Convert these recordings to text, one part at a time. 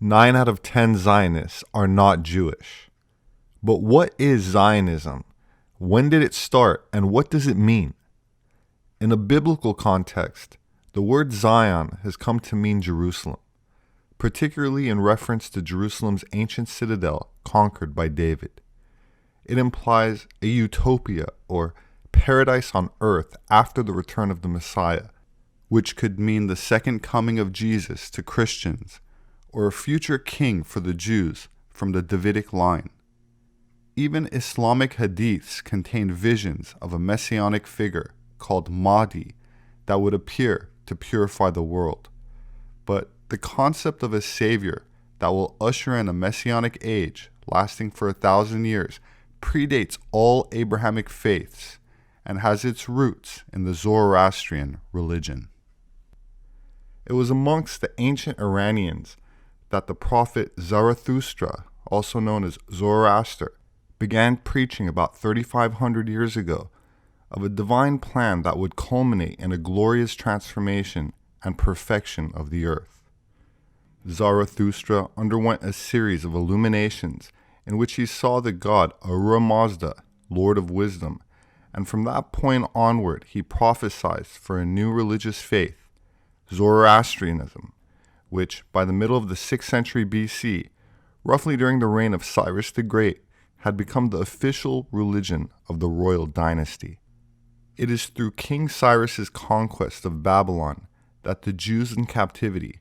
9 out of 10 Zionists are not Jewish. But what is Zionism? When did it start, and what does it mean? In a biblical context, the word Zion has come to mean Jerusalem, particularly in reference to Jerusalem's ancient citadel conquered by David. It implies a utopia or paradise on earth after the return of the Messiah, which could mean the second coming of Jesus to Christians, or a future king for the Jews from the Davidic line. Even Islamic hadiths contain visions of a messianic figure called Mahdi that would appear to purify the world. But the concept of a savior that will usher in a messianic age lasting for 1,000 years predates all Abrahamic faiths and has its roots in the Zoroastrian religion. It was amongst the ancient Iranians that the prophet Zarathustra, also known as Zoroaster, began preaching about 3,500 years ago of a divine plan that would culminate in a glorious transformation and perfection of the earth. Zarathustra underwent a series of illuminations in which he saw the god Ahura Mazda, Lord of Wisdom, and from that point onward he prophesied for a new religious faith, Zoroastrianism, which by the middle of the 6th century BC, roughly during the reign of Cyrus the Great, had become the official religion of the royal dynasty. It is through King Cyrus's conquest of Babylon that the Jews in captivity,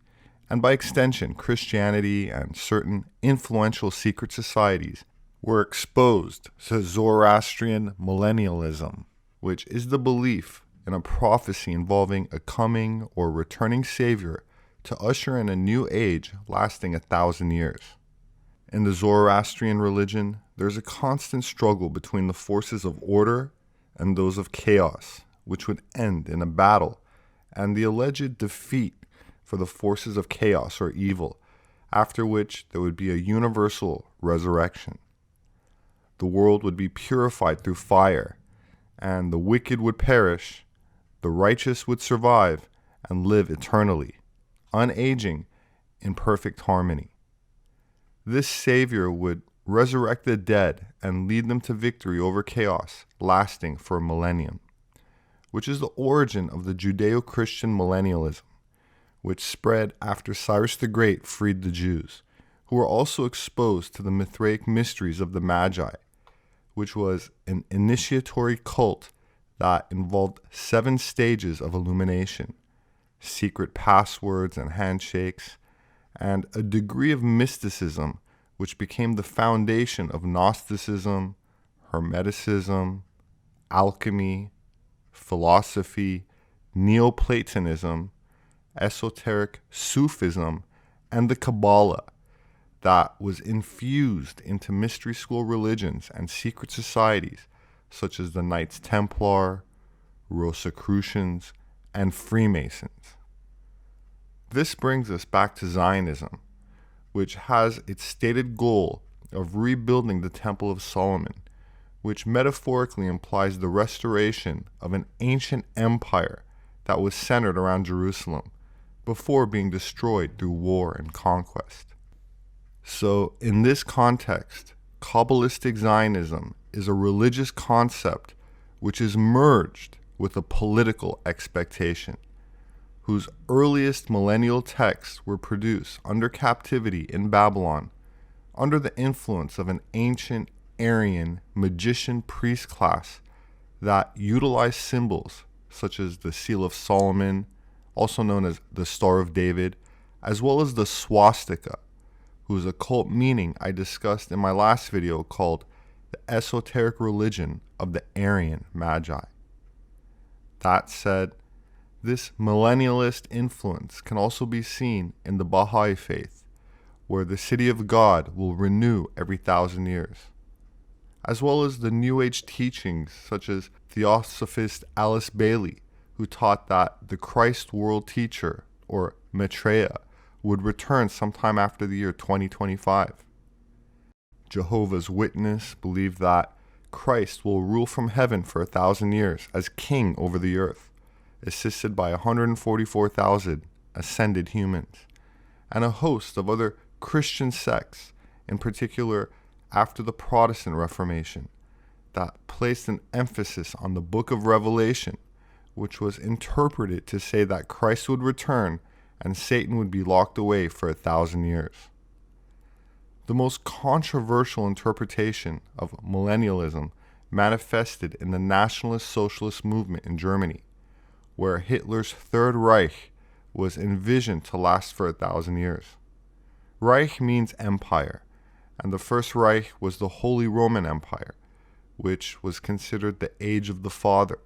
and by extension Christianity and certain influential secret societies, were exposed to Zoroastrian millennialism, which is the belief in a prophecy involving a coming or returning savior to usher in a new age lasting 1,000 years. In the Zoroastrian religion, there's a constant struggle between the forces of order and those of chaos, which would end in a battle and the alleged defeat for the forces of chaos or evil, after which there would be a universal resurrection. The world would be purified through fire, and the wicked would perish, the righteous would survive and live eternally, unaging in perfect harmony. This Savior would resurrect the dead and lead them to victory over chaos, lasting for a millennium, which is the origin of the Judeo-Christian millennialism, which spread after Cyrus the Great freed the Jews, who were also exposed to the Mithraic mysteries of the Magi, which was an initiatory cult that involved 7 stages of illumination, secret passwords and handshakes, and a degree of mysticism which became the foundation of Gnosticism, Hermeticism, alchemy, philosophy, Neoplatonism, Esoteric Sufism, and the Kabbalah that was infused into mystery school religions and secret societies such as the Knights Templar, Rosicrucians, and Freemasons. This brings us back to Zionism, which has its stated goal of rebuilding the Temple of Solomon, which metaphorically implies the restoration of an ancient empire that was centered around Jerusalem before being destroyed through war and conquest. So, in this context, Kabbalistic Zionism is a religious concept which is merged with a political expectation, whose earliest millennial texts were produced under captivity in Babylon under the influence of an ancient Aryan magician priest class that utilized symbols such as the Seal of Solomon, also known as the Star of David, as well as the swastika, whose occult meaning I discussed in my last video called the Esoteric Religion of the Aryan Magi. That said, this millennialist influence can also be seen in the Baha'i faith, where the city of God will renew every 1,000 years, as well as the New Age teachings such as Theosophist Alice Bailey, who taught that the Christ world teacher, or Maitreya, would return sometime after the year 2025. Jehovah's Witness believe that Christ will rule from heaven for 1,000 years as king over the earth, assisted by 144,000 ascended humans, and a host of other Christian sects, in particular after the Protestant Reformation, that placed an emphasis on the book of Revelation, which was interpreted to say that Christ would return and Satan would be locked away for 1,000 years. The most controversial interpretation of millennialism manifested in the nationalist socialist movement in Germany, where Hitler's Third Reich was envisioned to last for 1,000 years. Reich means empire, and the First Reich was the Holy Roman Empire, which was considered the age of the Father.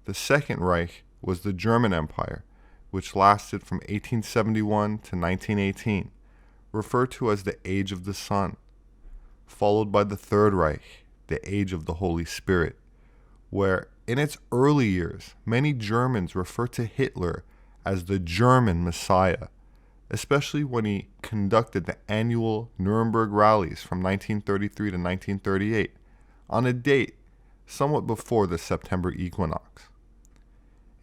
The Second Reich was the German Empire, which lasted from 1871 to 1918, referred to as the Age of the Sun, followed by the Third Reich, the Age of the Holy Spirit, where in its early years, many Germans refer to Hitler as the German Messiah, especially when he conducted the annual Nuremberg rallies from 1933 to 1938, on a date somewhat before the September equinox.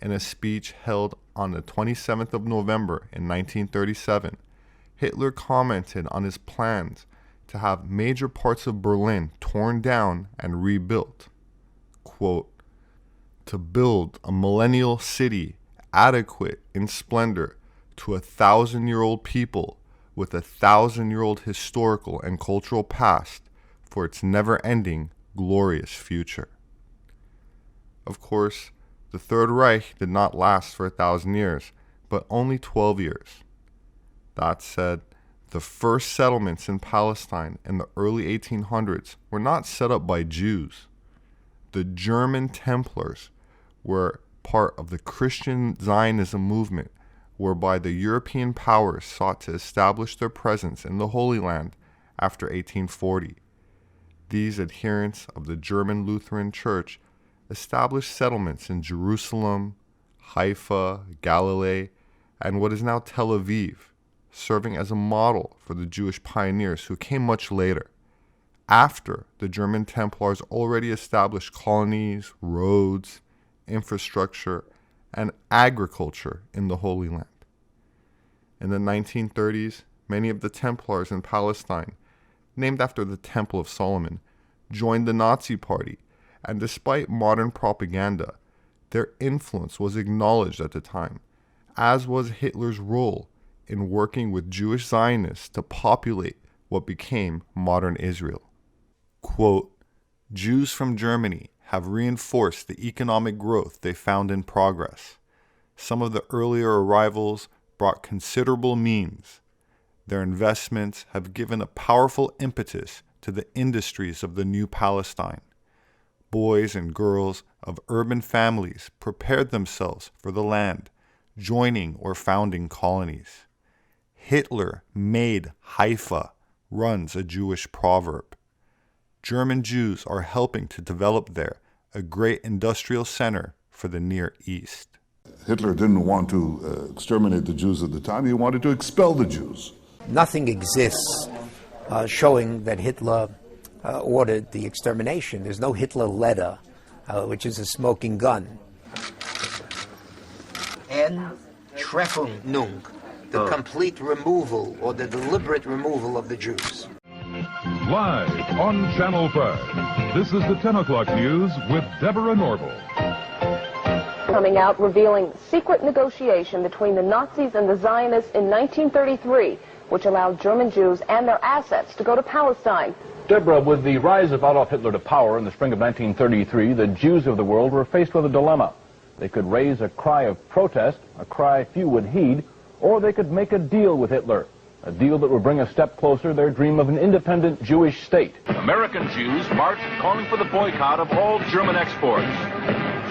In a speech held on the 27th of November in 1937, Hitler commented on his plans to have major parts of Berlin torn down and rebuilt. Quote, to build a millennial city adequate in splendor to 1,000-year-old people with 1,000-year-old historical and cultural past for its never-ending, glorious future. Of course, the Third Reich did not last for 1,000 years, but only 12 years. That said, the first settlements in Palestine in the early 1800s were not set up by Jews. The German Templars were part of the Christian Zionism movement, whereby the European powers sought to establish their presence in the Holy Land after 1840. These adherents of the German Lutheran Church established settlements in Jerusalem, Haifa, Galilee, and what is now Tel Aviv, serving as a model for the Jewish pioneers who came much later, after the German Templars already established colonies, roads, infrastructure, and agriculture in the Holy Land. In the 1930s, many of the Templars in Palestine, named after the Temple of Solomon, joined the Nazi Party, and despite modern propaganda, their influence was acknowledged at the time, as was Hitler's role in working with Jewish Zionists to populate what became modern Israel. Quote, Jews from Germany have reinforced the economic growth they found in progress. Some of the earlier arrivals brought considerable means. Their investments have given a powerful impetus to the industries of the new Palestine. Boys and girls of urban families prepared themselves for the land, joining or founding colonies. Hitler made Haifa, runs a Jewish proverb. German Jews are helping to develop there a great industrial center for the Near East. Hitler didn't want to exterminate the Jews at the time. He wanted to expel the Jews. Nothing exists showing that Hitler ordered the extermination. There's no Hitler letter, which is a smoking gun. Enttreffung, the complete removal or the deliberate removal of the Jews. Live on Channel 5, this is the 10 o'clock news with Deborah Norville. Coming out revealing secret negotiation between the Nazis and the Zionists in 1933, which allowed German Jews and their assets to go to Palestine. Deborah, with the rise of Adolf Hitler to power in the spring of 1933, the Jews of the world were faced with a dilemma. They could raise a cry of protest, a cry few would heed, or they could make a deal with Hitler, a deal that would bring a step closer to their dream of an independent Jewish state. American Jews marched calling for the boycott of all German exports.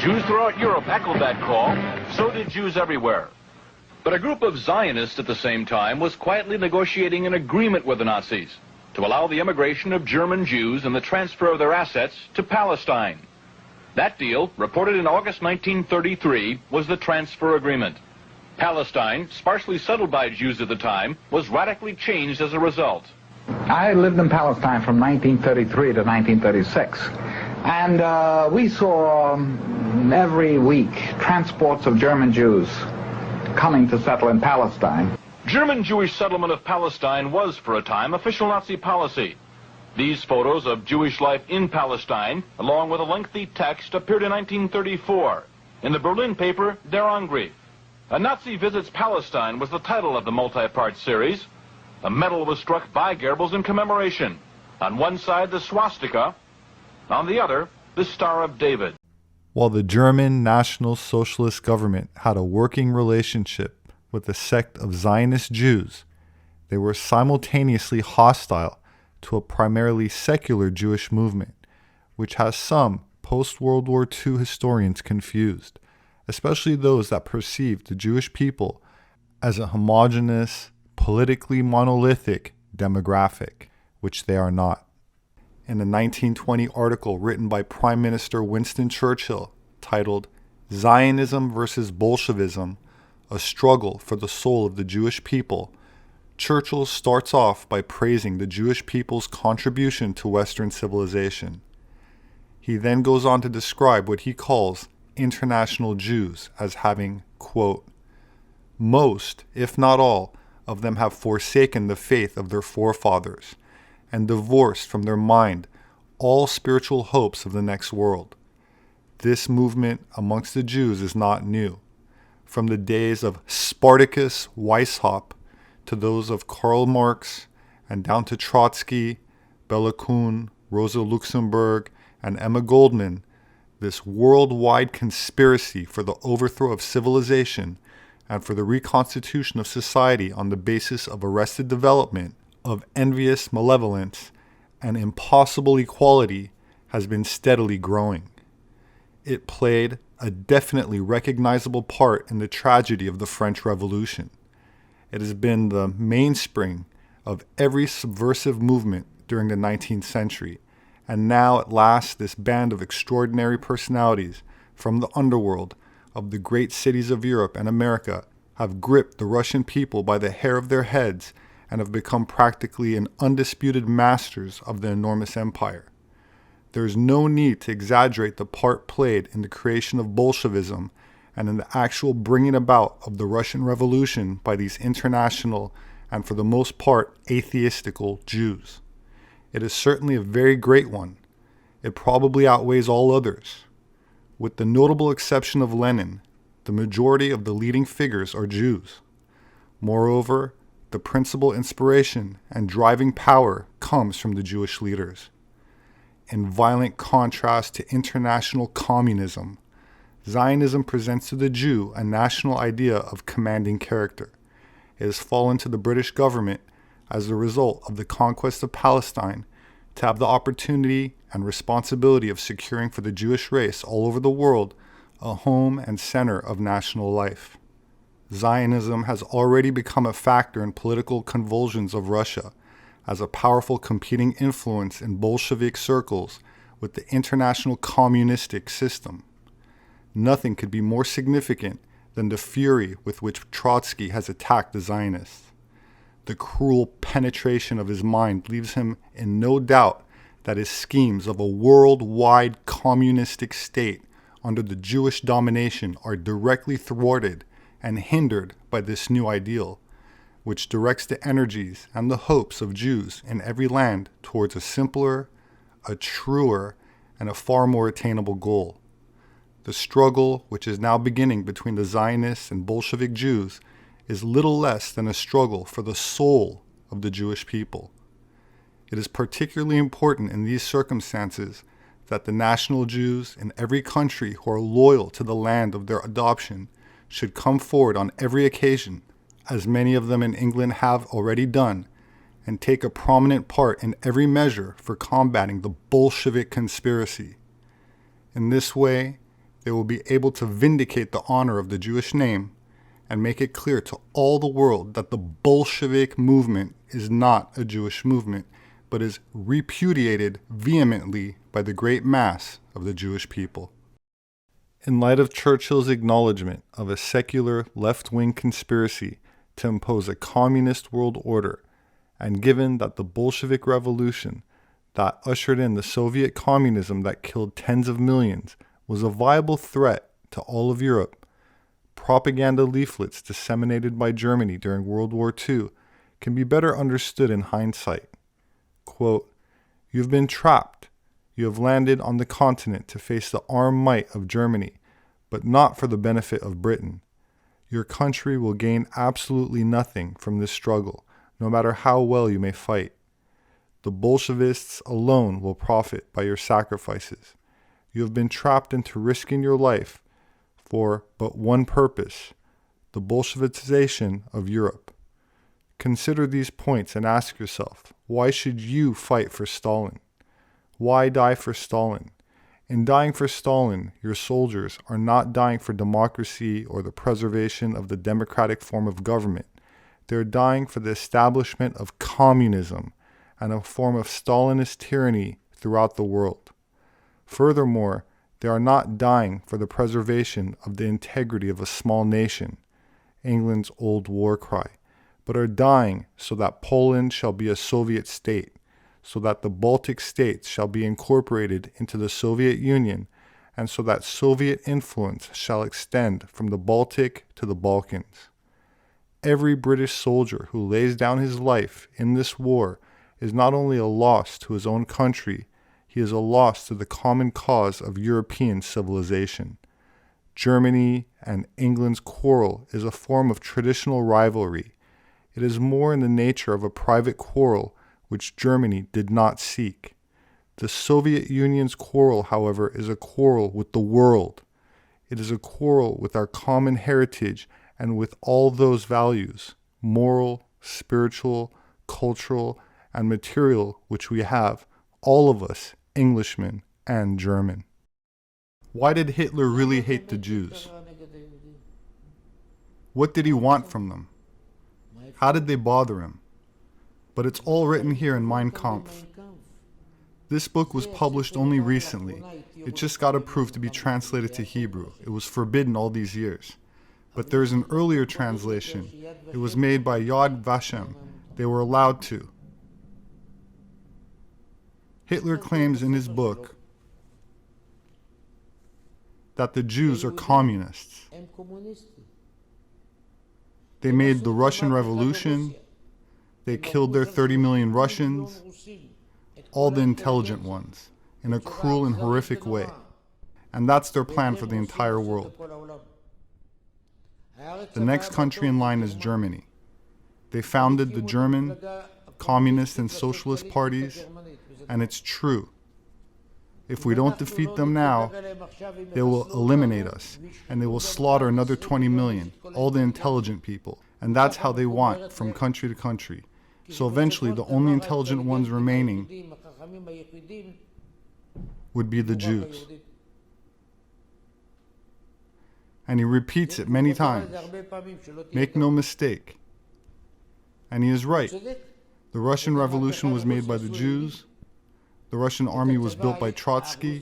Jews throughout Europe echoed that call, so did Jews everywhere. But a group of Zionists at the same time was quietly negotiating an agreement with the Nazis to allow the immigration of German Jews and the transfer of their assets to Palestine. That deal, reported in August 1933, was the transfer agreement. Palestine, sparsely settled by Jews at the time, was radically changed as a result. I lived in Palestine from 1933 to 1936, and we saw every week transports of German Jews coming to settle in Palestine. German Jewish settlement of Palestine was, for a time, official Nazi policy. These photos of Jewish life in Palestine, along with a lengthy text, appeared in 1934 in the Berlin paper Der Angriff. A Nazi Visits Palestine was the title of the multi-part series. A medal was struck by Goebbels in commemoration. On one side, the swastika. On the other, the Star of David. While the German National Socialist government had a working relationship with a sect of Zionist Jews, they were simultaneously hostile to a primarily secular Jewish movement, which has some post-World War II historians confused, especially those that perceived the Jewish people as a homogeneous, politically monolithic demographic, which they are not. In a 1920 article written by Prime Minister Winston Churchill titled Zionism versus Bolshevism, A Struggle for the Soul of the Jewish People, Churchill starts off by praising the Jewish people's contribution to Western civilization. He then goes on to describe what he calls international Jews as having, quote, most, if not all, of them have forsaken the faith of their forefathers and divorced from their mind all spiritual hopes of the next world. This movement amongst the Jews is not new. From the days of Spartacus Weishaupt to those of Karl Marx and down to Trotsky, Bela Kun, Rosa Luxemburg, and Emma Goldman, this worldwide conspiracy for the overthrow of civilization and for the reconstitution of society on the basis of arrested development, of envious malevolence, and impossible equality has been steadily growing. It played a definitely recognizable part in the tragedy of the French Revolution. It has been the mainspring of every subversive movement during the 19th century, and now at last this band of extraordinary personalities from the underworld of the great cities of Europe and America have gripped the Russian people by the hair of their heads and have become practically and undisputed masters of the enormous empire. There is no need to exaggerate the part played in the creation of Bolshevism and in the actual bringing about of the Russian Revolution by these international and for the most part atheistical Jews. It is certainly a very great one. It probably outweighs all others. With the notable exception of Lenin, the majority of the leading figures are Jews. Moreover, the principal inspiration and driving power comes from the Jewish leaders. In violent contrast to international communism, Zionism presents to the Jew a national idea of commanding character. It has fallen to the British government as a result of the conquest of Palestine to have the opportunity and responsibility of securing for the Jewish race all over the world a home and center of national life. Zionism has already become a factor in political convulsions of Russia as a powerful competing influence in Bolshevik circles with the international communistic system. Nothing could be more significant than the fury with which Trotsky has attacked the Zionists. The cruel penetration of his mind leaves him in no doubt that his schemes of a worldwide communistic state under the Jewish domination are directly thwarted and hindered by this new ideal, which directs the energies and the hopes of Jews in every land towards a simpler, a truer, and a far more attainable goal. The struggle which is now beginning between the Zionists and Bolshevik Jews is little less than a struggle for the soul of the Jewish people. It is particularly important in these circumstances that the national Jews in every country who are loyal to the land of their adoption should come forward on every occasion, as many of them in England have already done, and take a prominent part in every measure for combating the Bolshevik conspiracy. In this way, they will be able to vindicate the honor of the Jewish name and make it clear to all the world that the Bolshevik movement is not a Jewish movement, but is repudiated vehemently by the great mass of the Jewish people. In light of Churchill's acknowledgement of a secular left-wing conspiracy to impose a communist world order, and given that the Bolshevik Revolution that ushered in the Soviet communism that killed tens of millions was a viable threat to all of Europe, propaganda leaflets disseminated by Germany during World War II can be better understood in hindsight. Quote, "You have been trapped. You have landed on the continent to face the armed might of Germany, but not for the benefit of Britain. Your country will gain absolutely nothing from this struggle, no matter how well you may fight. The Bolshevists alone will profit by your sacrifices. You have been trapped into risking your life for but one purpose, the Bolshevization of Europe. Consider these points and ask yourself, why should you fight for Stalin? Why die for Stalin? In dying for Stalin, your soldiers are not dying for democracy or the preservation of the democratic form of government. They are dying for the establishment of communism and a form of Stalinist tyranny throughout the world. Furthermore, they are not dying for the preservation of the integrity of a small nation, England's old war cry, but are dying so that Poland shall be a Soviet state, so that the Baltic states shall be incorporated into the Soviet Union, and so that Soviet influence shall extend from the Baltic to the Balkans. Every British soldier who lays down his life in this war is not only a loss to his own country, he is a loss to the common cause of European civilization. Germany and England's quarrel is a form of traditional rivalry. It is more in the nature of a private quarrel which Germany did not seek. The Soviet Union's quarrel, however, is a quarrel with the world. It is a quarrel with our common heritage and with all those values, moral, spiritual, cultural, and material, which we have, all of us, Englishmen and German. Why did Hitler really hate the Jews? What did he want from them? How did they bother him? But it's all written here in Mein Kampf. This book was published only recently. It just got approved to be translated to Hebrew. It was forbidden all these years. But there is an earlier translation. It was made by Yad Vashem. They were allowed to. Hitler claims in his book that the Jews are communists. They made the Russian Revolution. They killed their 30 million Russians, all the intelligent ones, in a cruel and horrific way. And that's their plan for the entire world. The next country in line is Germany. They founded the German communist and socialist parties, and it's true. If we don't defeat them now, they will eliminate us, and they will slaughter another 20 million, all the intelligent people. And that's how they want, from country to country. So eventually, the only intelligent ones remaining would be the Jews. And he repeats it many times. Make no mistake. And he is right. The Russian Revolution was made by the Jews. The Russian army was built by Trotsky,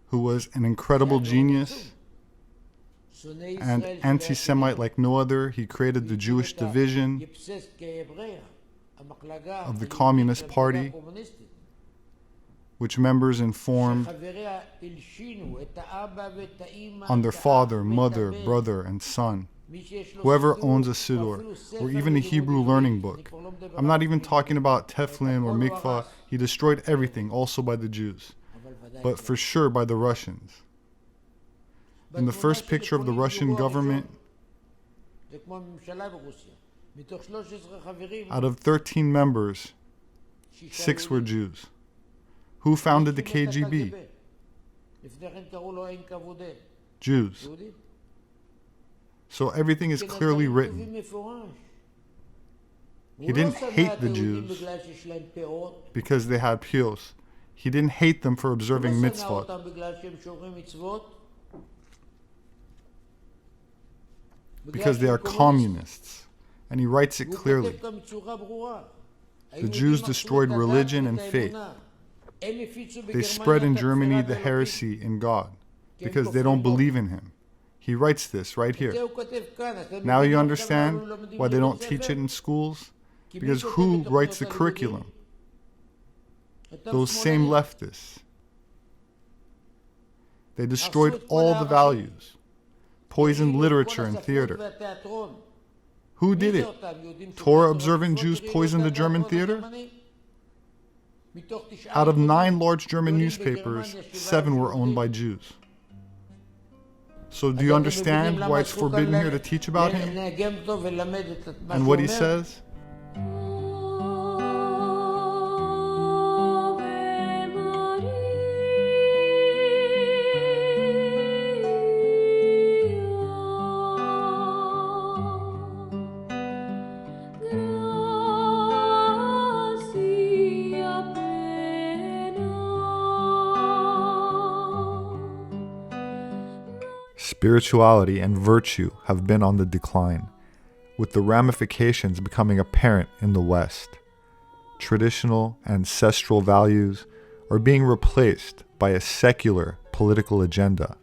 who was an incredible genius and anti-Semite like no other. He created the Jewish division of the Communist Party, which members informed on their father, mother, brother, and son. Whoever owns a Siddur, or even a Hebrew learning book. I'm not even talking about Teflin or Mikvah. He destroyed everything, also by the Jews, but for sure by the Russians. In the first picture of the Russian government, out of 13 members, 6 were Jews. Who founded the KGB? Jews. So everything is clearly written. He didn't hate the Jews because they had pios. He didn't hate them for observing mitzvot. Because they are communists. And he writes it clearly. The Jews destroyed religion and faith. They spread in Germany the heresy in God because they don't believe in him. He writes this right here. Now you understand why they don't teach it in schools? Because who writes the curriculum? Those same leftists. They destroyed all the values, poisoned literature and theater. Who did it? Torah-observant Jews poisoned the German theater? Out of 9 large German newspapers, 7 were owned by Jews. So do you understand why it's forbidden here to teach about him? And what he says? Spirituality and virtue have been on the decline, with the ramifications becoming apparent in the West. Traditional ancestral values are being replaced by a secular political agenda,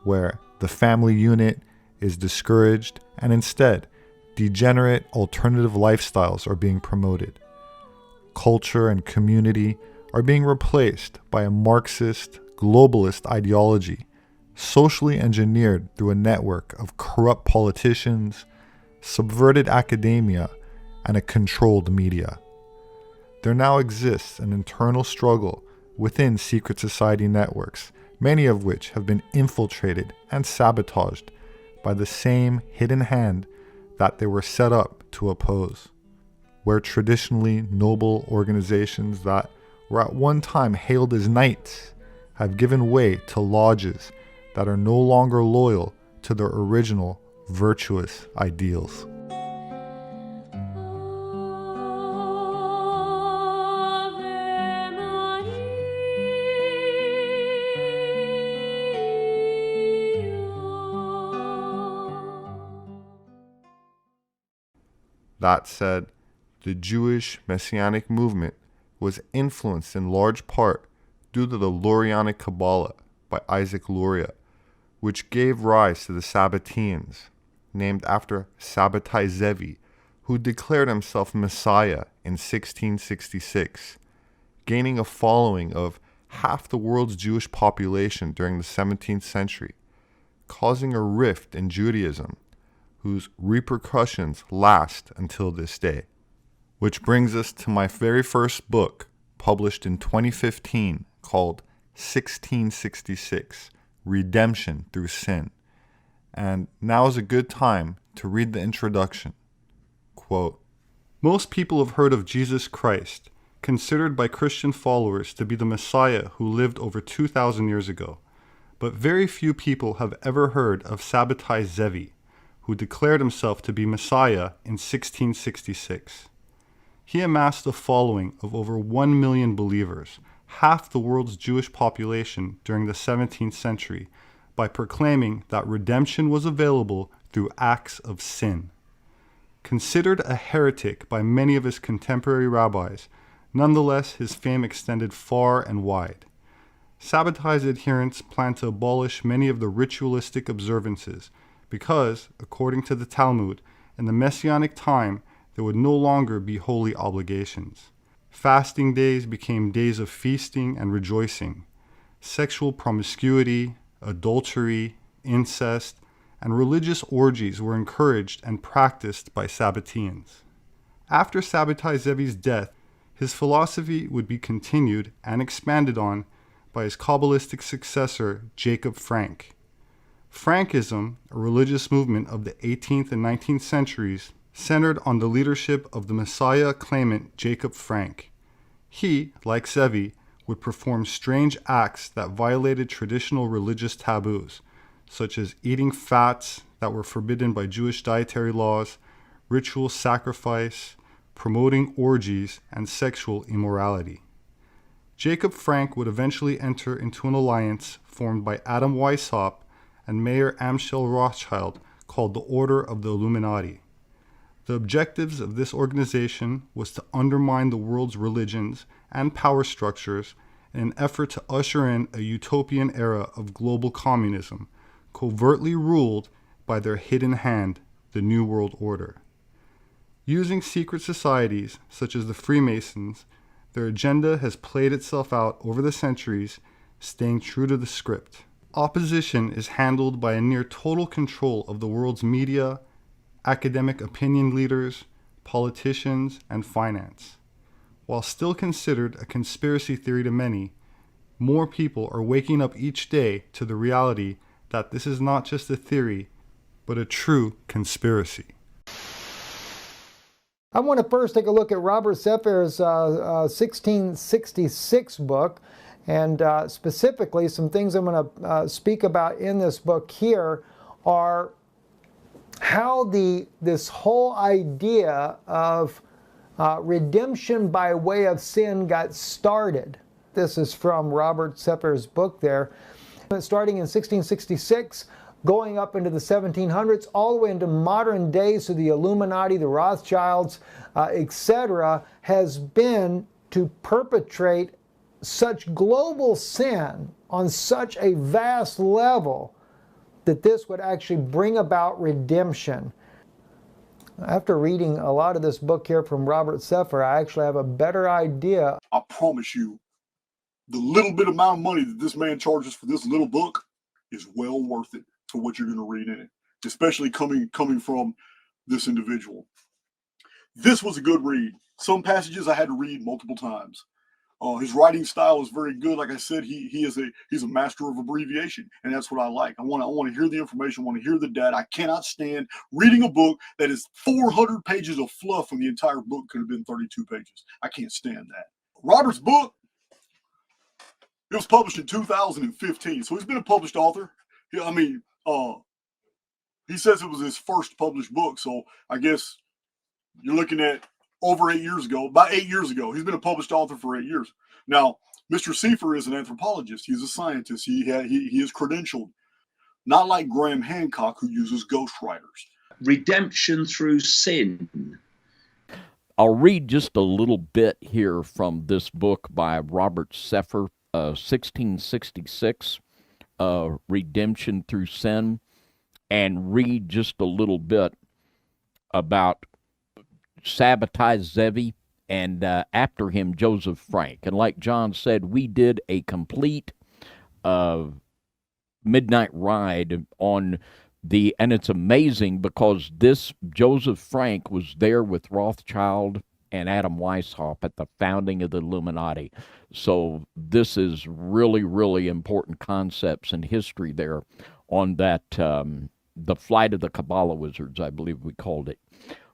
where the family unit is discouraged and instead degenerate alternative lifestyles are being promoted. Culture and community are being replaced by a Marxist, globalist ideology, socially engineered through a network of corrupt politicians, subverted academia, and a controlled media. There now exists an internal struggle within secret society networks, many of which have been infiltrated and sabotaged by the same hidden hand that they were set up to oppose, where traditionally noble organizations that were at one time hailed as knights have given way to lodges that are no longer loyal to their original virtuous ideals. That said, the Jewish Messianic movement was influenced in large part due to the Lurianic Kabbalah by Isaac Luria, which gave rise to the Sabbateans, named after Sabbatai Zevi, who declared himself Messiah in 1666, gaining a following of half the world's Jewish population during the 17th century, causing a rift in Judaism, whose repercussions last until this day. Which brings us to my very first book, published in 2015, called 1666, Redemption Through Sin. And now is a good time to read the introduction. Quote, "Most people have heard of Jesus Christ, considered by Christian followers to be the Messiah who lived over 2,000 years ago. But very few people have ever heard of Sabbatai Zevi, who declared himself to be Messiah in 1666. He amassed a following of over 1 million believers, half the world's Jewish population during the 17th century, by proclaiming that redemption was available through acts of sin. Considered a heretic by many of his contemporary rabbis, nonetheless his fame extended far and wide. Sabbatai's adherents planned to abolish many of the ritualistic observances because, according to the Talmud, in the Messianic time there would no longer be holy obligations. Fasting days became days of feasting and rejoicing. Sexual promiscuity, adultery, incest, and religious orgies were encouraged and practiced by Sabbateans. After Sabbatai Zevi's death, his philosophy would be continued and expanded on by his Kabbalistic successor, Jacob Frank. Frankism, a religious movement of the 18th and 19th centuries, centered on the leadership of the Messiah claimant Jacob Frank. He, like Zevi, would perform strange acts that violated traditional religious taboos, such as eating fats that were forbidden by Jewish dietary laws, ritual sacrifice, promoting orgies, and sexual immorality. Jacob Frank would eventually enter into an alliance formed by Adam Weishaupt and Mayer Amschel Rothschild called the Order of the Illuminati. The objectives of this organization was to undermine the world's religions and power structures in an effort to usher in a utopian era of global communism, covertly ruled by their hidden hand, the New World Order. Using secret societies such as the Freemasons, their agenda has played itself out over the centuries, staying true to the script. Opposition is handled by a near total control of the world's media, academic opinion leaders, politicians, and finance. While still considered a conspiracy theory to many, more people are waking up each day to the reality that this is not just a theory, but a true conspiracy. I want to first take a look at Robert Sepehr's 1666 book, and specifically some things I'm going to speak about in this book here are how this whole idea of redemption by way of sin got started. This is from Robert Sepehr's book there. Starting in 1666, going up into the 1700s, all the way into modern days to the Illuminati, the Rothschilds, etc., has been to perpetrate such global sin on such a vast level that this would actually bring about redemption. After reading a lot of this book here from Robert Sepehr, I actually have a better idea. I promise you, the little bit amount of money that this man charges for this little book is well worth it for what you're going to read in it, especially coming from this individual. This was a good read. Some passages I had to read multiple times. His writing style is very good. Like I said, he's a master of abbreviation, and that's what I like. I want to hear the information. I want to hear the data. I cannot stand reading a book that is 400 pages of fluff when the entire book could have been 32 pages. I can't stand that. Robert's book, it was published in 2015, so he's been a published author. I mean, he says it was his first published book, so I guess you're looking at over 8 years ago, about 8 years ago. He's been a published author for 8 years. Now, Mr. Sepehr is an anthropologist. He's a scientist. He is credentialed, not like Graham Hancock, who uses ghostwriters. Redemption through sin. I'll read just a little bit here from this book by Robert Sepehr, 1666, Redemption Through Sin, and read just a little bit about Sabbatai, Zevi, and after him, Joseph Frank. And like John said, we did a complete midnight ride on and it's amazing because this Joseph Frank was there with Rothschild and Adam Weishaupt at the founding of the Illuminati. So this is really, really important concepts in history there on that, the flight of the Kabbalah wizards, I believe we called it.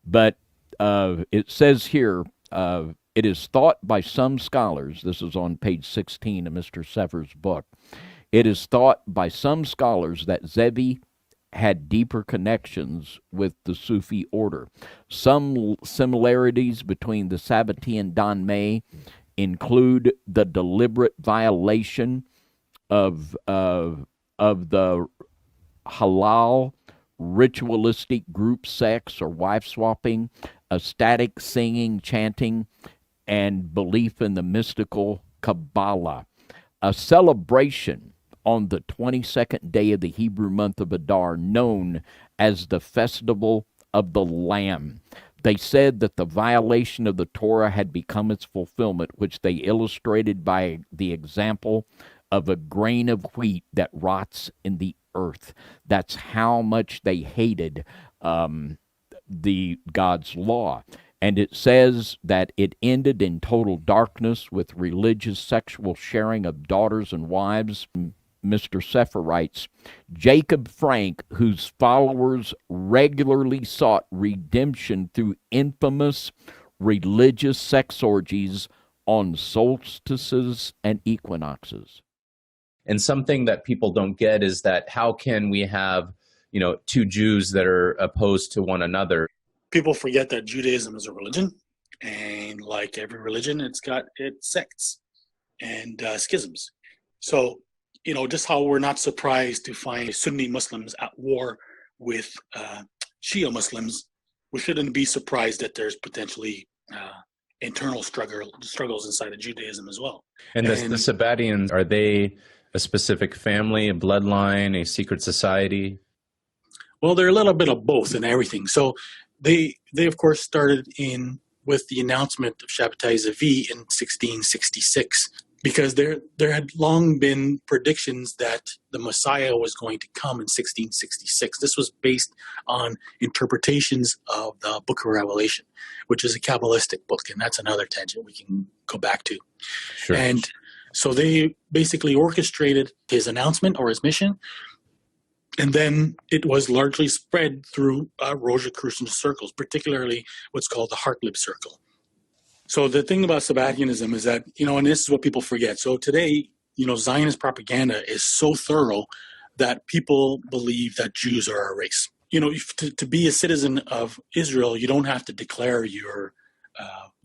But it says here, it is thought by some scholars, this is on page 16 of Mr. Sepehr's book, it is thought by some scholars that Zevi had deeper connections with the Sufi order. Some similarities between the Sabbatai and Don May include the deliberate violation of the halal ritualistic group sex or wife swapping, ecstatic singing, chanting, and belief in the mystical Kabbalah. A celebration on the 22nd day of the Hebrew month of Adar, known as the Festival of the Lamb. They said that the violation of the Torah had become its fulfillment, which they illustrated by the example of a grain of wheat that rots in the earth. That's how much they hated the God's law. And it says that it ended in total darkness with religious sexual sharing of daughters and wives. Mr. Sepehr writes, Jacob Frank, whose followers regularly sought redemption through infamous religious sex orgies on solstices and equinoxes. And something that people don't get is that how can we have, two Jews that are opposed to one another? People forget that Judaism is a religion, and like every religion, it's got its sects and schisms. So, just how we're not surprised to find Sunni Muslims at war with Shia Muslims, we shouldn't be surprised that there's potentially internal struggles inside of Judaism as well. And the Sabbatians, are they a specific family, a bloodline, a secret society? Well, they're a little bit of both and everything. So they of course started with the announcement of Sabbatai Zevi in 1666. because there had long been predictions that the Messiah was going to come in 1666. This was based on interpretations of the Book of Revelation, which is a Kabbalistic book, and that's another tangent we can go back to. Sure. And so they basically orchestrated his announcement or his mission, and then it was largely spread through Rosicrucian circles, particularly what's called the Hartlib circle. So the thing about Sabbatianism is that, and this is what people forget. So today, Zionist propaganda is so thorough that people believe that Jews are a race. To be a citizen of Israel, you don't have to declare your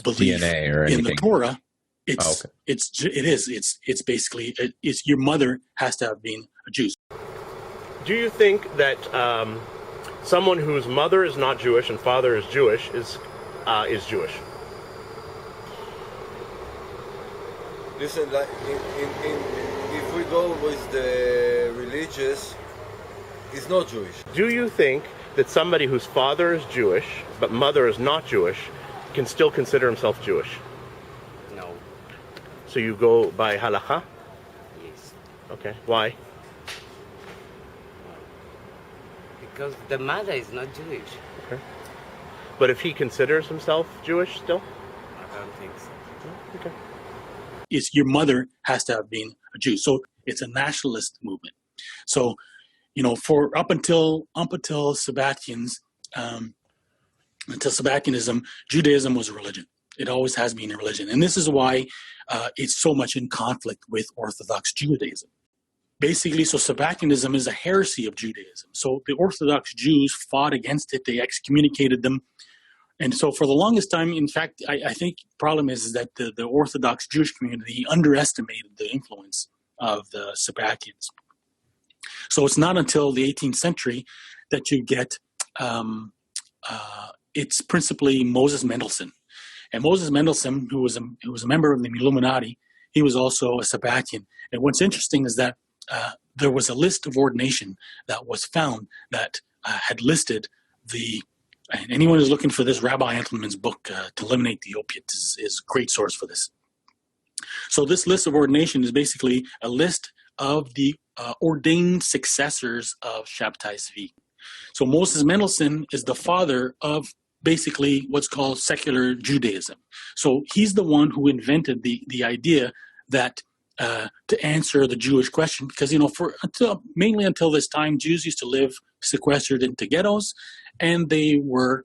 belief DNA or anything in the Torah. It's basically your mother has to have been a Jew. Do you think that someone whose mother is not Jewish and father is Jewish is Jewish? Listen, like if we go with the religious, it's not Jewish. Do you think that somebody whose father is Jewish but mother is not Jewish can still consider himself Jewish? No. So you go by halakha? Yes. Okay. Why? Because the mother is not Jewish. Okay. But if he considers himself Jewish still? I don't think so. Okay. Your mother has to have been a Jew. So it's a nationalist movement. So, for up until Sabbatians, until Sabbatianism, Judaism was a religion. It always has been a religion. And this is why it's so much in conflict with Orthodox Judaism. Basically, so Sabbatianism is a heresy of Judaism. So the Orthodox Jews fought against it. They excommunicated them. And so for the longest time, in fact, I think the problem is that the Orthodox Jewish community underestimated the influence of the Sabbatians. So it's not until the 18th century that you get, it's principally Moses Mendelssohn. And Moses Mendelssohn, who was a member of the Illuminati, he was also a Sabbatian. And what's interesting is that there was a list of ordination that was found that had listed and anyone who's looking for this, Rabbi Entleman's book, To Eliminate the Opiate, is a great source for this. So this list of ordination is basically a list of the ordained successors of Sabbatai Zevi. So Moses Mendelssohn is the father of basically what's called secular Judaism. So he's the one who invented the idea that to answer the Jewish question, because mainly until this time, Jews used to live sequestered into ghettos, and they were,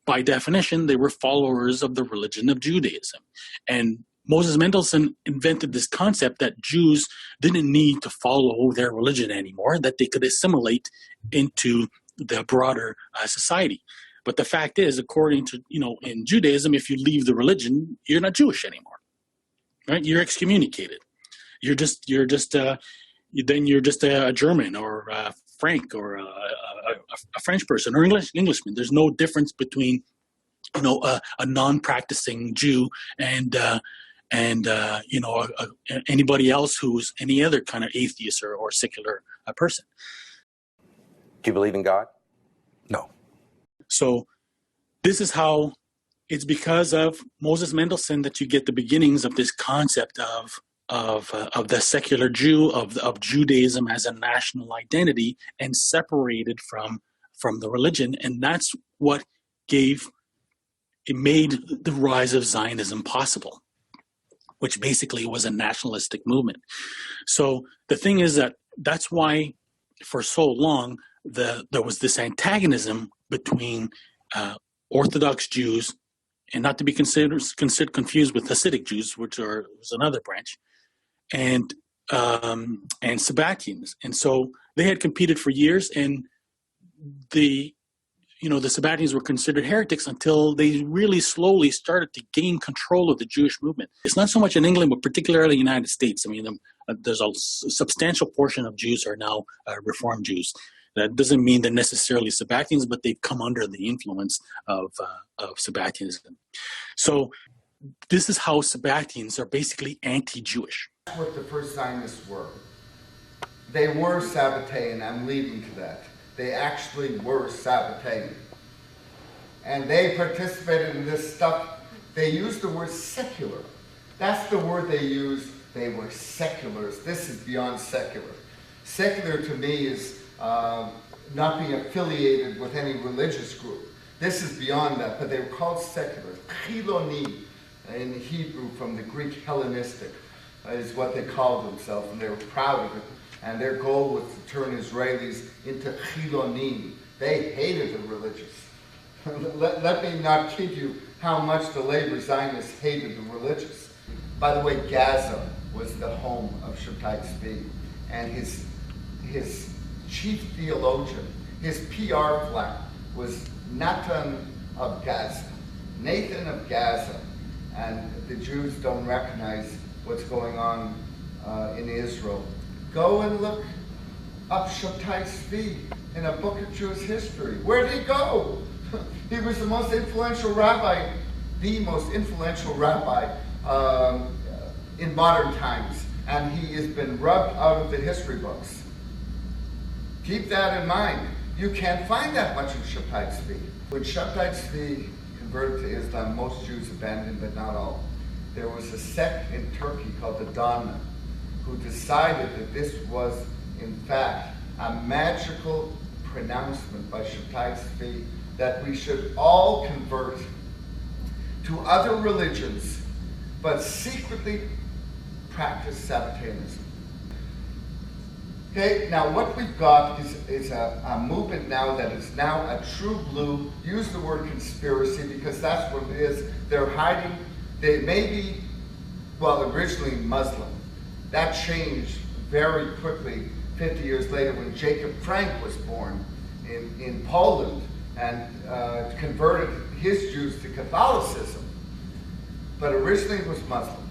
by definition, they were followers of the religion of Judaism. And Moses Mendelssohn invented this concept that Jews didn't need to follow their religion anymore, that they could assimilate into the broader society. But the fact is, according to, in Judaism, if you leave the religion, you're not Jewish anymore, right? You're excommunicated. You're just a German or a Frank or a French person or Englishman. There's no difference between, a non-practicing Jew and anybody else who's any other kind of atheist or secular person. Do you believe in God? No. So this is how it's because of Moses Mendelssohn that you get the beginnings of this concept of the secular Jew, of Judaism as a national identity and separated from the religion. And that's what made the rise of Zionism possible, which basically was a nationalistic movement. So the thing is that's why for so long there was this antagonism between Orthodox Jews, and not to be considered confused with Hasidic Jews, which was another branch, and Sabbatians. And so they had competed for years, and the Sabbatians were considered heretics until they really slowly started to gain control of the Jewish movement. It's not so much in England, but particularly in the United States. I mean, there's a substantial portion of Jews are now Reformed Jews. That doesn't mean they're necessarily Sabbatians, but they've come under the influence of Sabbatianism. So this is how Sabbatians are basically anti-Jewish. That's what the first Zionists were. They were Sabbatai, and I'm leading to that. They actually were Sabbatai. And they participated in this stuff. They used the word secular. That's the word they used They were seculars. This is beyond secular. Secular to me is not being affiliated with any religious group. This is beyond that, but they were called secular. Chiloni in Hebrew from the Greek Hellenistic is what they called themselves, and they were proud of it. And their goal was to turn Israelis into Chilonim. They hated the religious. Let me not kid you how much the labor Zionists hated the religious. By the way, Gaza was the home of Sabbatai Tzvi, and his chief theologian, his PR flag was Nathan of Gaza, Nathan of Gaza, and the Jews don't recognize what's going on in Israel. Go and look up Sabbatai Tzvi in a book of Jewish history. Where did he go? He was the most influential rabbi, in modern times, and he has been rubbed out of the history books. Keep that in mind. You can't find that much in Sabbatai Tzvi. When Sabbatai Tzvi converted to Islam, most Jews abandoned, but not all. There was a sect in Turkey called the Dana, who decided that this was, in fact, a magical pronouncement by Sabbatai Tzvi that we should all convert to other religions, but secretly practice Sabbataianism. Okay, now what we've got is a movement now that is now a true blue, use the word conspiracy because that's what it is. They're hiding, they may be, well, originally Muslim. That changed very quickly 50 years later when Jacob Frank was born in Poland and converted his Jews to Catholicism. But originally it was Muslim.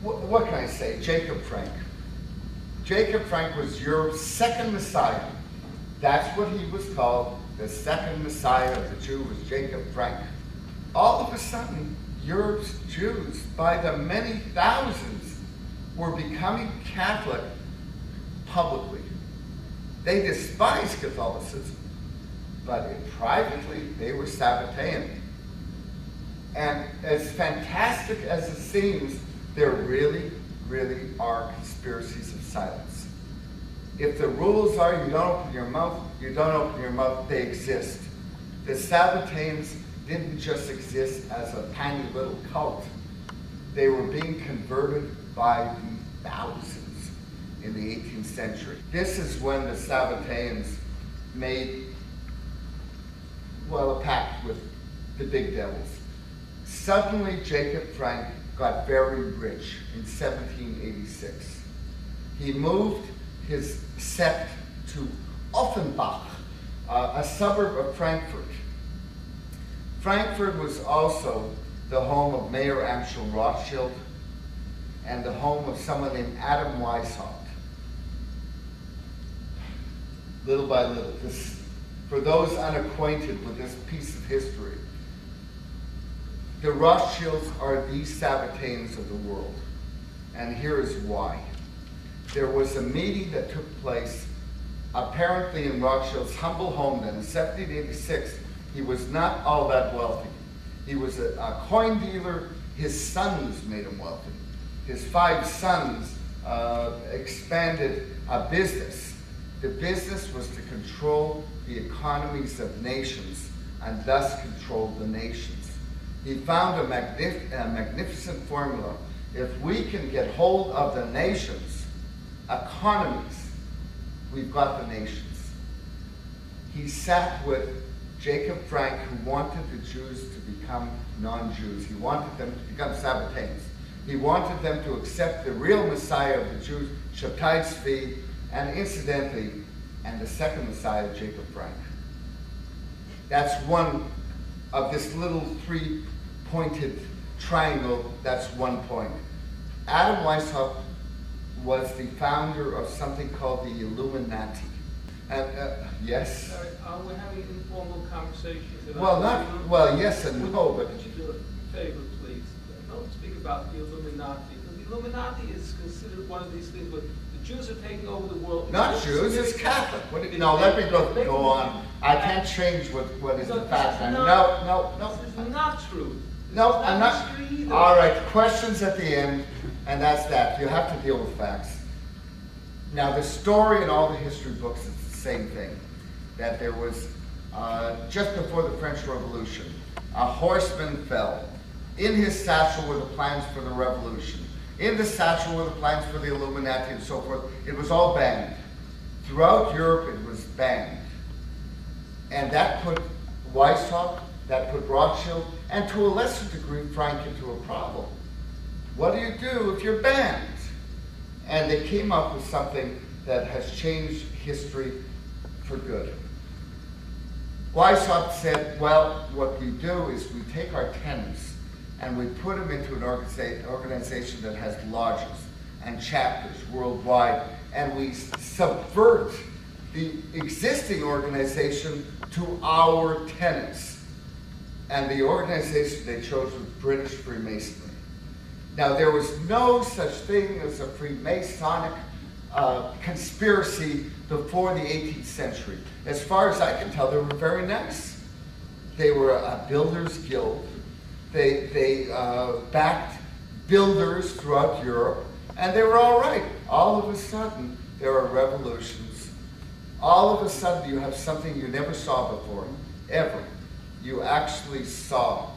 What can I say? Jacob Frank. Jacob Frank was Europe's second Messiah. That's what he was called. The second Messiah of the Jew was Jacob Frank. All of a sudden, Europe's Jews, by the many thousands, were becoming Catholic publicly. They despised Catholicism, but privately they were Sabbataian. And as fantastic as it seems, there really, really are conspiracies of silence. If the rules are you don't open your mouth, you don't open your mouth, they exist. The Sabbataians didn't just exist as a tiny little cult. They were being converted by the thousands in the 18th century. This is when the Sabbataians made, well, a pact with the big devils. Suddenly, Jacob Frank got very rich in 1786. He moved his sect to Offenbach, a suburb of Frankfurt. Frankfurt was also the home of Mayor Amschel Rothschild and the home of someone named Adam Weishaupt. Little by little, for those unacquainted with this piece of history, the Rothschilds are the Sabbataians of the world. And here is why. There was a meeting that took place apparently in Rothschild's humble home then in 1786. He was not all that wealthy. He was a coin dealer. His sons made him wealthy. His 5 sons expanded a business. The business was to control the economies of nations and thus control the nations. He found a magnificent formula. If we can get hold of the nations, economies, we've got the nations. He sat with Jacob Frank, who wanted the Jews to become non-Jews. He wanted them to become Sabbataians. He wanted them to accept the real Messiah of the Jews, Sabbatai Tzvi, and incidentally, and the second Messiah, Jacob Frank. That's one of this little 3-pointed triangle, that's one point. Adam Weishaupt was the founder of something called the Illuminati. And yes? We're having informal conversations. Yes and no, but... Could you do a favor, please? Don't speak about the Illuminati, because the Illuminati is considered one of these things where the Jews are taking over the world. Not Jews, it's Catholic. Let me go on. I can't change what is the fact. No. This is not true. No, I'm not. All right, questions at the end. and that's that. You have to deal with facts. Now, the story in all the history books is the same thing, that there was, just before the French Revolution, a horseman fell. In his satchel were the plans for the revolution. In the satchel were the plans for the Illuminati and so forth. It was all banned. Throughout Europe, it was banned. And that put Weishaupt, that put Rothschild, and to a lesser degree, Frank, into a problem. What do you do if you're banned? And they came up with something that has changed history for good. Weishaupt said, well, what we do is we take our tenets and we put them into an organization that has lodges and chapters worldwide, and we subvert the existing organization to our tenets. And the organization they chose was British Freemasonry. Now, there was no such thing as a Freemasonic conspiracy before the 18th century. As far as I can tell, they were very nice. They were a builders' guild. They backed builders throughout Europe, and they were all right. All of a sudden, there are revolutions. All of a sudden, you have something you never saw before, ever. You actually saw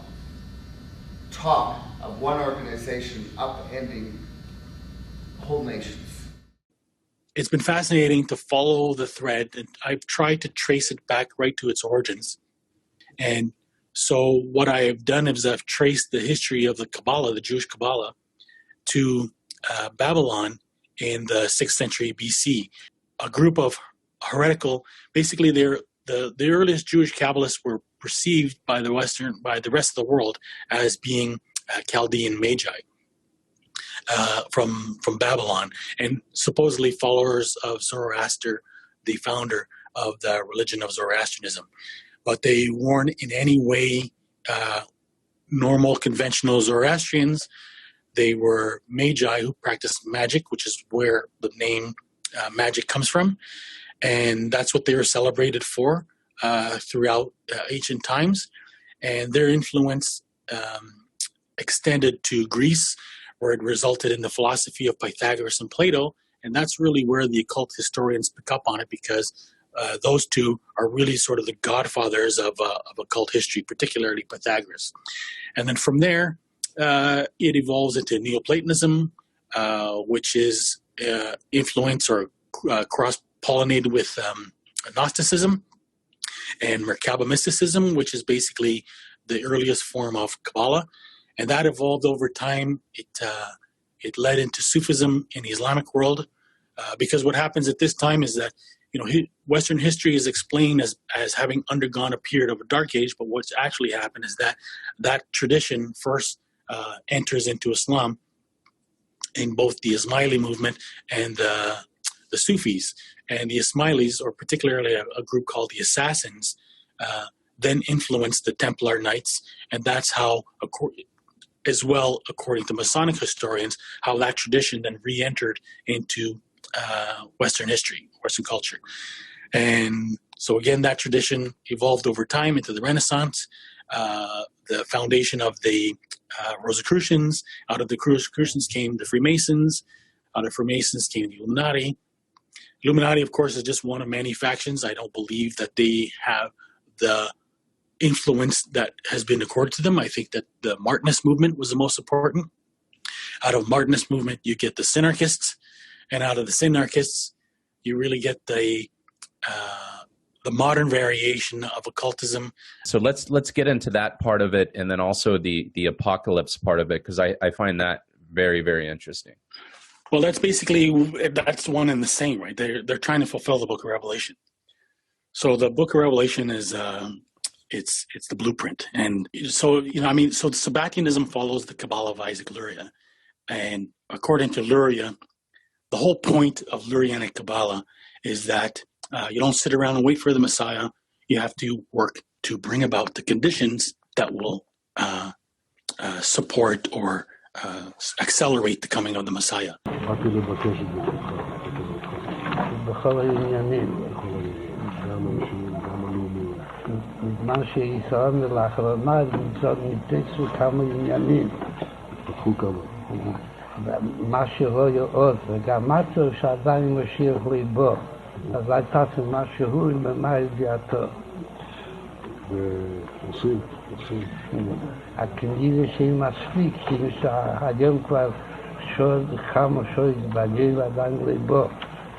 talk of one organization upending whole nations. It's been fascinating to follow the thread, and I've tried to trace it back right to its origins. And so what I have done is I've traced the history of the Kabbalah, the Jewish Kabbalah, to Babylon in the 6th century BC. A group of heretical, basically the earliest Jewish Kabbalists were perceived by the rest of the world as being Chaldean Magi from Babylon, and supposedly followers of Zoroaster, the founder of the religion of Zoroastrianism. But they weren't in any way normal, conventional Zoroastrians. They were Magi who practiced magic, which is where the name magic comes from. And that's what they were celebrated for throughout ancient times. And their influence extended to Greece, where it resulted in the philosophy of Pythagoras and Plato. And that's really where the occult historians pick up on it, because those two are really sort of the godfathers of occult history, particularly Pythagoras. And then from there, it evolves into Neoplatonism, which is influenced or cross-pollinated with Gnosticism, and Merkaba mysticism, which is basically the earliest form of Kabbalah. And that evolved over time. It led into Sufism in the Islamic world, because what happens at this time is that, Western history is explained as having undergone a period of a dark age, but what's actually happened is that tradition first enters into Islam in both the Ismaili movement and the Sufis. And the Ismailis, or particularly a group called the Assassins, then influenced the Templar Knights, and that's how, as well, according to Masonic historians, how that tradition then re-entered into Western history, Western culture. And so again, that tradition evolved over time into the Renaissance, the foundation of the Rosicrucians. Out of the Rosicrucians came the Freemasons. Out of Freemasons came the Illuminati. Illuminati, of course, is just one of many factions. I don't believe that they have the influence that has been accorded to them. I think that the Martinist movement was the most important. Out of Martinist movement, you get the Synarchists, and out of the Synarchists, you really get the modern variation of occultism. So let's get into that part of it, and then also the apocalypse part of it, because I find that very, very interesting. Well, that's one and the same, right? They're trying to fulfill the Book of Revelation. So the Book of Revelation is it's the blueprint, and so so the Sabbatianism follows the Kabbalah of Isaac Luria, and according to Luria, the whole point of Lurianic Kabbalah is that you don't sit around and wait for the Messiah. You have to work to bring about the conditions that will support or accelerate the coming of the Messiah. בזמן שישראל לאחרונה נמצאו כמה עניינים. התפתחו כמה. מה שרואה עוד, וגם משהו שעדיין משאיר ליבו. אז הייתה מה שהוא ומה ידיעתו. עושים. הכנראה שהיא מספיק, שהיום כבר כמה שעות בגיר ועדיין ליבו,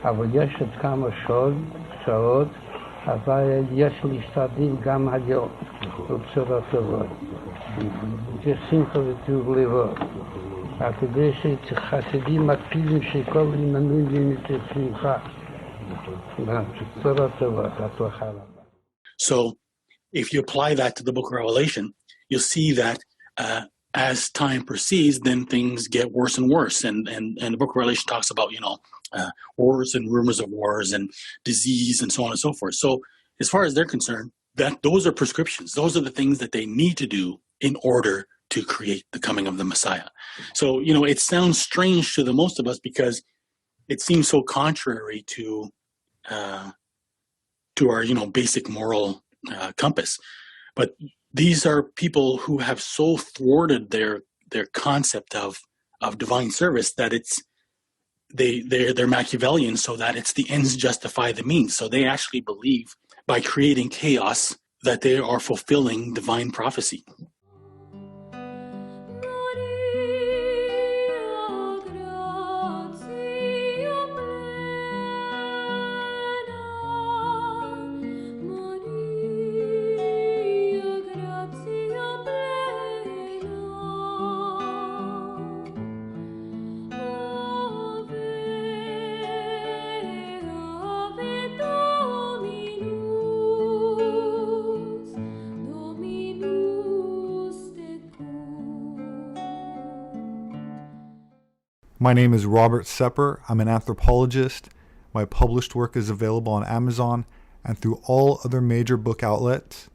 אבל יש עוד כמה שעות, אבל יש להשתדל גם היום, בצורה טובה. יש שמחה וטוב לבו. כדי שחסידים מקפידים שכל מנהיגים את השמחה. בצורה טובה, הצלחה רבה. So, if you apply that to the book of Revelation, you'll see that as time proceeds, then things get worse and worse. And the book of Revelation talks about, wars and rumors of wars and disease and so on and so forth. So as far as they're concerned, that those are prescriptions. Those are the things that they need to do in order to create the coming of the Messiah. So, it sounds strange to the most of us because it seems so contrary to our, basic moral compass. But these are people who have so thwarted their concept of divine service that they're Machiavellian, so that it's the ends justify the means. So they actually believe by creating chaos that they are fulfilling divine prophecy. My name is Robert Sepehr. I'm an anthropologist. My published work is available on Amazon and through all other major book outlets.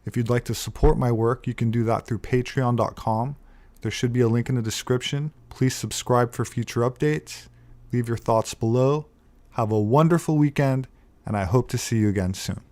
If you'd like to support my work, you can do that through patreon.com. There should be a link in the description. Please subscribe for future updates. Leave your thoughts below. Have a wonderful weekend, and I hope to see you again soon.